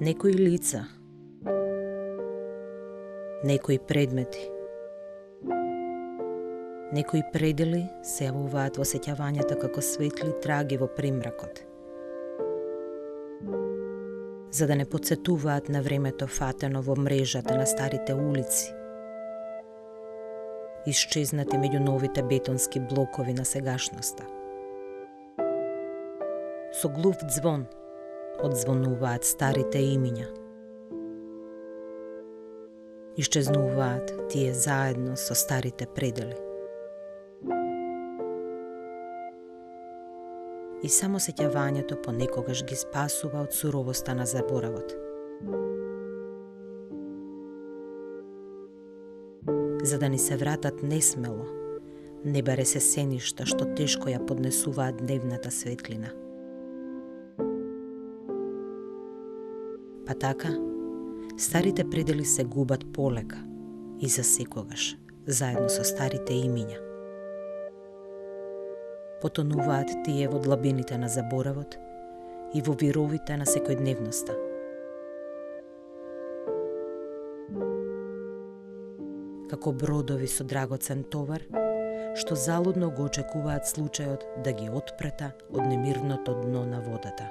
Некои лица, некои предмети, некои предели се јавуваат во сеќавањата како светли траги во примракот, за да не потсетуваат на времето фатено во мрежата на старите улици, исчезнати меѓу новите бетонски блокови на сегашноста. Со глув звон одзвонуваат старите имиња. Исчезнуваат тие заедно со старите предели. И само сеќавањето понекогаш ги спасува од суровоста на заборавот. За да ни се вратат несмело, небаре се сеништа што тешко ја поднесуваат дневната светлина. Па така, старите предели се губат полека и за секогаш, заедно со старите имиња. Потонуваат тие во длабините на заборавот и во вировите на секојдневноста. Како бродови со драгоцен товар, што залудно го очекуваат случајот да ги отпрета од немирното дно на водата.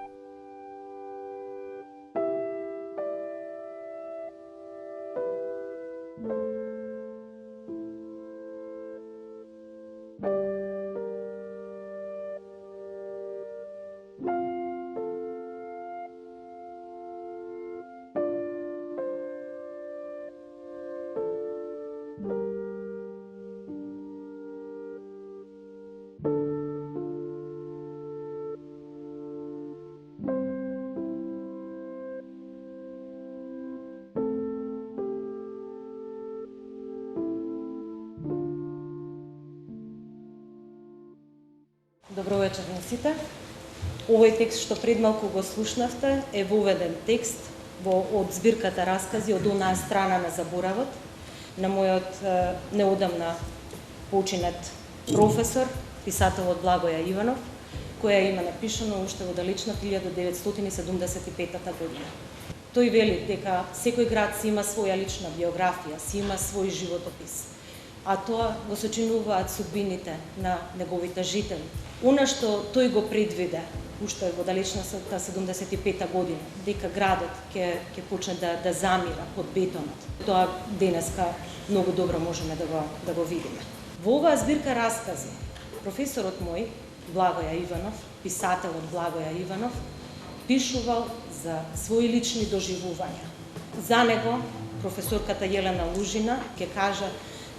Добро вечер на сите. Овој текст што пред малку го слушнавте е воведен текст од збирката Раскази од онаа страна на заборавот на мојот неодамна починет професор, писателот Благоја Иванов, која има напишано уште во далечна 1975 година. Тој вели дека секој град си има своја лична биографија, си има свој животопис, а тоа го сочинуваат судбините на неговите жители. Она што тој го предвиде уште во далечната 75 година, дека градот ќе почне да замира под бетонот. Тоа денеска многу добро можеме да го видиме. Во оваа збирка Раскази, професорот мој, Благоја Иванов, писателот Благоја Иванов, пишувал за своји лични доживувања. За него, професорката Јелена Лужина ќе каже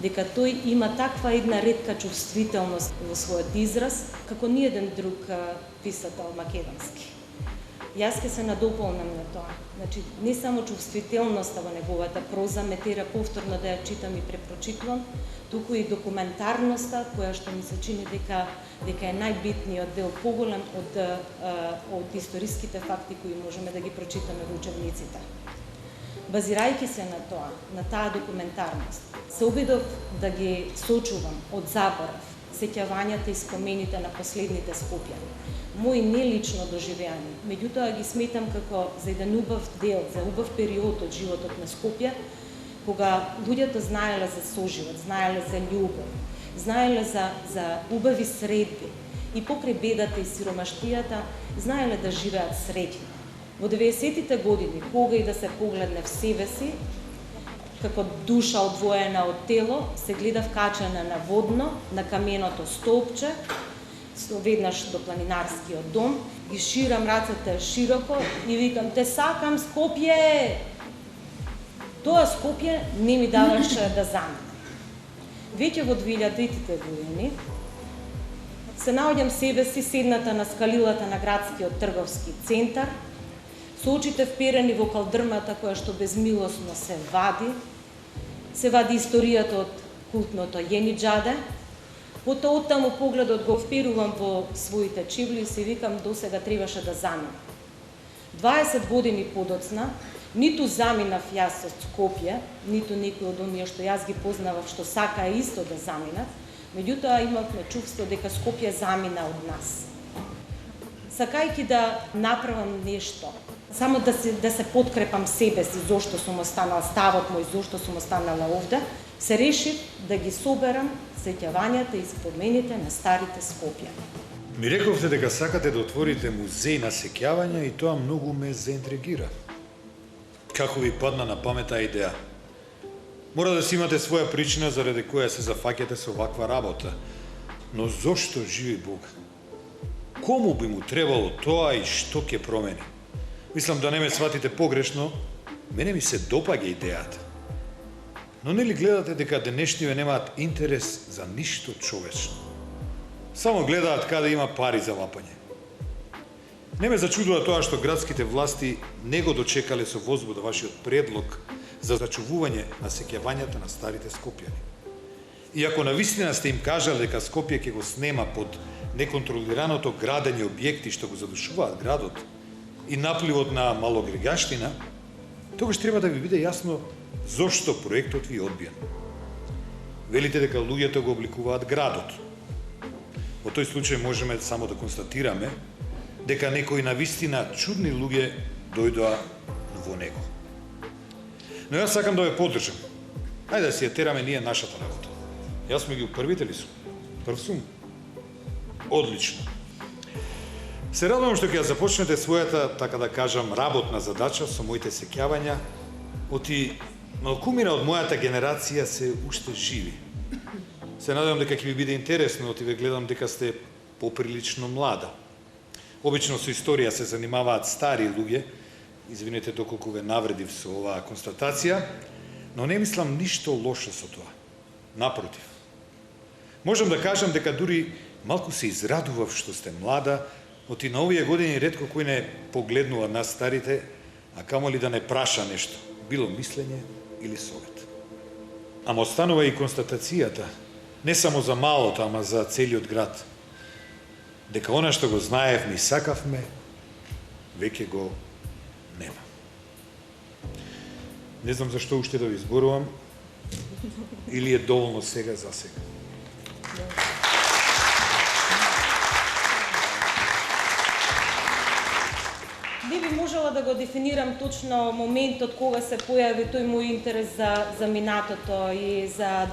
дека тој има таква една ретка чувствителност во својот израз, како ниеден друг писател македонски. Јас ќе се надополнам на тоа. Значи, не само чувствителноста во неговата проза ме тера повторно да ја читам и препрочитувам, туку и документарноста, која што ми се чини дека е најбитниот дел, поголем од историските факти кои можеме да ги прочитаме во учебниците. Базирајќи се на тоа, на таа документарност, се обидов да ги сочувам од заборав сеќавањата и спомените на последните скопјани. Мои нелично доживеани, меѓутоа ги сметам како за еден убав дел, за убав период од животот на Скопје, кога луѓето знаеле за соживот, знаеле за љубов, знаеле за убави средби и покрај бедата и сиромаштијата, знаеле да живеат среќни. Во 90-тите години, кога и да се погледне в себе си, како душа одвоена од тело, се гледа вкачена на водно, на каменото столпче, веднаш до планинарскиот дом, ги ширам рацете широко и викам: "Те сакам Скопје!" Тоа Скопје не ми даваше да заминам. Веќе во 2000-тите години се наоѓам себе си седната на скалилата на градскиот трговски центар, со очите вперени во калдрмата која што безмилосно се вади историјата од култното Јениџаде, потоа оттаму погледот го вперувам во своите чевли и се викам: досега требаше да заминам. 20 години подоцна, ниту заминав јас од Скопје, ниту некој од оние што јас ги познавав што сакаа исто да заминат, меѓутоа имавме чувство дека Скопје замина од нас. сакајќи да направам нешто, само да се подкрепам себе си, зошто сум останала, ставот мој, зошто сум останала овде, се решив да ги соберам сеќавањата и спомените на старите Скопјани. Ми рековте дека сакате да отворите музеј на сеќавања и тоа многу ме заинтригира. Како ви падна на памет таа идеја? Мора да си имате своја причина заради која се зафаќате со ваква работа. Но зошто, живи Бог? Кому би му требало тоа и што ќе промени? Мислам да не ме сватите погрешно, мене ми се допаѓа идејата. Но нели гледате дека денешниве немаат интерес за ништо човечно? Само гледаат каде има пари за лапање. Не ме зачудува тоа што градските власти не го дочекале со возбуда вашиот предлог за зачувување на сеќавањата на старите Скопјани. И ако навистина сте им кажале дека Скопје ќе го снема под неконтролираното градење објекти што го задушуваат градот и напливот на малограѓаштина, тогаш треба да ви биде јасно зошто проектот ви е одбиен. Велите дека луѓето го обликуваат градот. Во тој случај можеме само да констатираме дека некои навистина чудни луѓе дојдоа во него. Но јас сакам да ве поддржам. Ајде да си ја тераме ние нашата работа. Јас меѓу првите ли сум? Прв сум? Одлично. Се радувам што ќе ја започнете својата, така да кажам, работна задача со моите сеќавања, оти малкумина од мојата генерација се уште живи. Се надевам дека ќе ви биде интересно, оти ве гледам дека сте поприлично млада. Обично со историја се занимаваат стари луѓе, извинете доколку ве навредив со оваа констатација, но не мислам ништо лошо со тоа. Напротив. Можам да кажам дека дури малку се израдував што сте млада, оти на овие години ретко кој не погледнува нас старите, а камоли да не праша нешто, било мислење или совет. Ама останува и констатацијата, не само за малото, ама за целиот град, дека она што го знаевме и сакавме, веќе го нема. Не знам зашто уште да ви зборувам, или е доволно сега за сега. Не би можела да го дефинирам точно моментот кога се појави тој мој интерес за минатото и за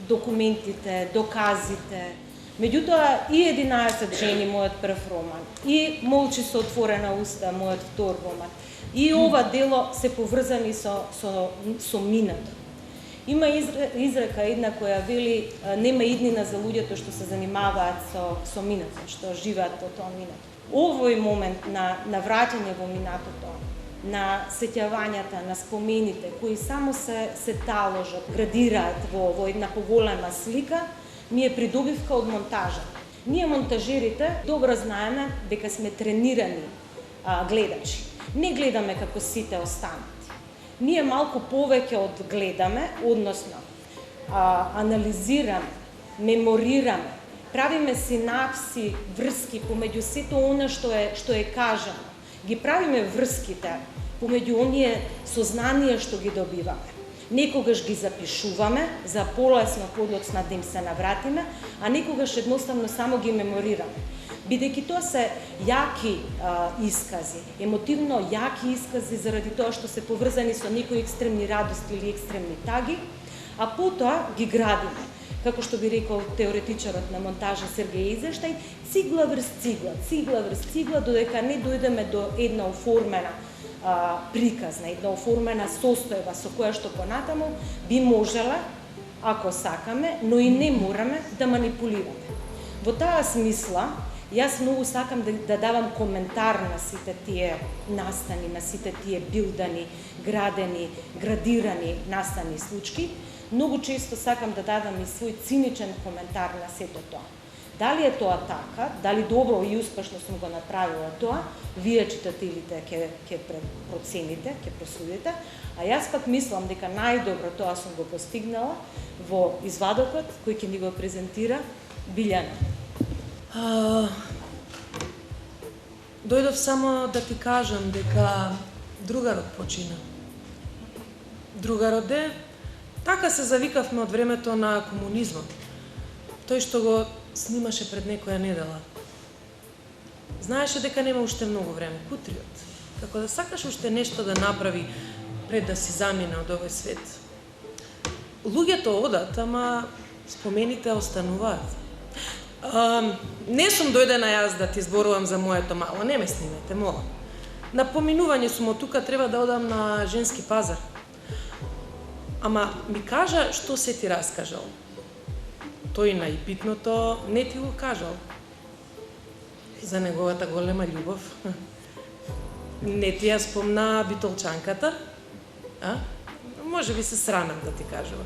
документите, доказите. Меѓутоа, и 11 жени, мојот прв роман, и Молчи со отворена уста, мојот втор роман, и ова дело се поврзани со минато. Има изрека една која вели нема иднина за луѓето што се занимаваат со минато, што живеат по тоа минато. Овој момент на враќање во минатото, на сеќавањата, на спомените, кои само се таложат, градираат во една поголема слика, ми е придобивка од монтажа. Ние монтажерите добро знаеме дека сме тренирани гледачи. Не гледаме како сите останати. Ние малку повеќе од гледаме, односно анализираме, меморираме, правиме синапси, врски помеѓу сето она што е кажано. Ги правиме врските помеѓу оние сознанија што ги добиваме. Некогаш ги запишуваме за полесно подоцна да им се навратиме, а некогаш едноставно само ги меморираме. Бидејќи тоа се јаки искази, емотивно јаки искази заради тоа што се поврзани со некои екстремни радости или екстремни таги, а потоа ги градиме. Како што би рекол теоретичарот на монтажа Сергеј Изештај, цигла врз цигла, цигла врз цигла, додека не дојдеме до една оформена приказна, една оформена состојба со која што понатаму би можела, ако сакаме, но и не мораме да манипулираме. Во таа смисла, јас многу сакам да давам коментар на сите тие настани, на сите тие билдани, градени, градирани настани случки. Многу често сакам да дадам и свој циничен коментар на сето тоа. Дали е тоа така, дали добро и успешно сум го направила тоа, вие читателите ќе процените, ќе просудите, а јас пак мислам дека најдобро тоа сум го постигнала во извадокот кој ќе ни го презентира Билјана. Дојдов само да ти кажам дека другарот почина. Другарот така се завикавме од времето на комунизмот. Тој што го снимаше пред некоја недела. Знаеше дека нема уште многу време, кутриот. Како да сакаш уште нешто да направи пред да си замине од овој свет. Луѓето одат, ама спомените остануваат. Не сум дојдена јас да ти зборувам за моето мало, не ме снимете, молам. На поминување сум од тука, треба да одам на женски пазар. Ама ми кажа што се ти раскажал. Тој најбитното не ти го кажал. За неговата голема љубов. Не ти ја спомна битолчанката? Може би се срамам да ти кажува.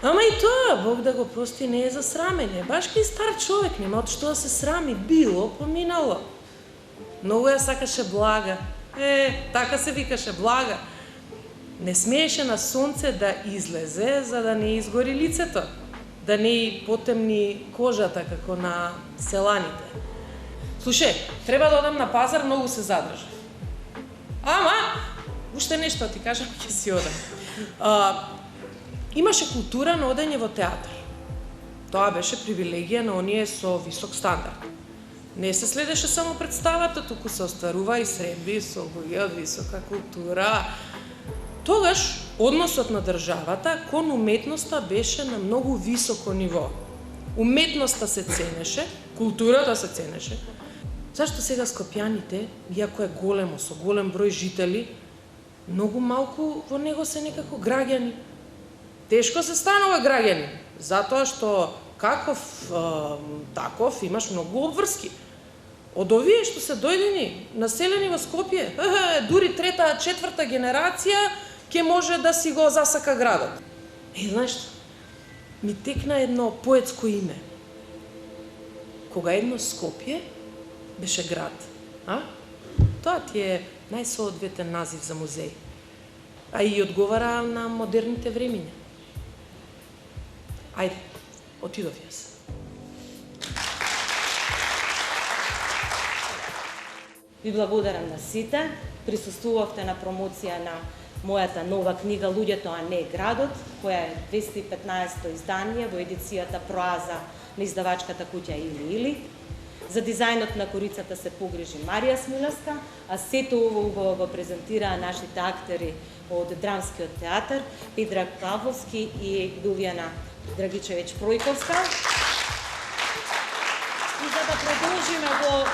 Ама и тоа, Бог да го прости, не е за срамење. Баш кај стар човек нема од што да се срами. Било, поминало. Многу ја сакаше Блага. Така се викаше Блага. Не смееше на сонце да излезе, за да не изгори лицето. Да не и потемни кожата, како на селаните. Слушај, треба да одам на пазар, многу се задржа. Ама, уште нешто ти кажам, ќе си одам. Имаше култура на одење во театар. Тоа беше привилегија на оние со висок стандард. Не се следеше само представата, туку се остварува и средби со луѓе од висока култура. Тогаш односот на државата кон уметноста беше на многу високо ниво. Уметноста се ценеше, културата се ценеше. Зашто сега скопјаните, иако е големо, со голем број жители, многу малку во него се некако граѓани? Тешко се станува граѓани, затоа што таков имаш многу обврски. Од овие што се дојдени, населени во Скопје, дури трета, четврта генерација ќе може да си го засака градот. Знаеш што? Ми текна едно поетско име. Кога едно Скопје беше град, тоа ти е најсоодветен назив за музеј. А и одговара на модерните времиња. Ајде, отидов јас. Ви благодарам на сите. Присуствувавте на промоција на мојата нова книга Луѓето, а не градот, која е 215-то издание во едицијата Проаза на издавачката куќа Или. За дизајнот на корицата се погрижи Марија Смилевска, а сето ово убаво го презентираа нашите актери од Драмскиот театар, Педрак Павловски и Лјувјана Драгичевиќ-Пројковска. И за да продолжиме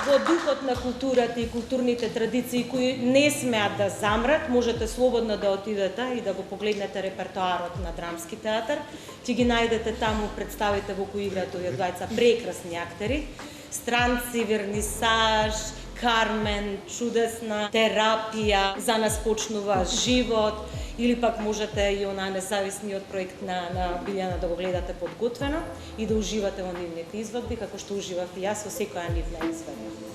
во духот на културата и културните традиции кои не смеат да замрат, можете слободно да отидете и да го погледнете репертоарот на Драмски театар. Ќе ги најдете таму представите во кои играат овие двајца прекрасни актери. Странци, вернисаж, Кармен, чудесна терапија, за нас почнува живот, или пак можете и онаа независниот проект на Билјана да го гледате подготвено и да уживате во нивните извадби, како што уживав и јас во секоја нивна извадба.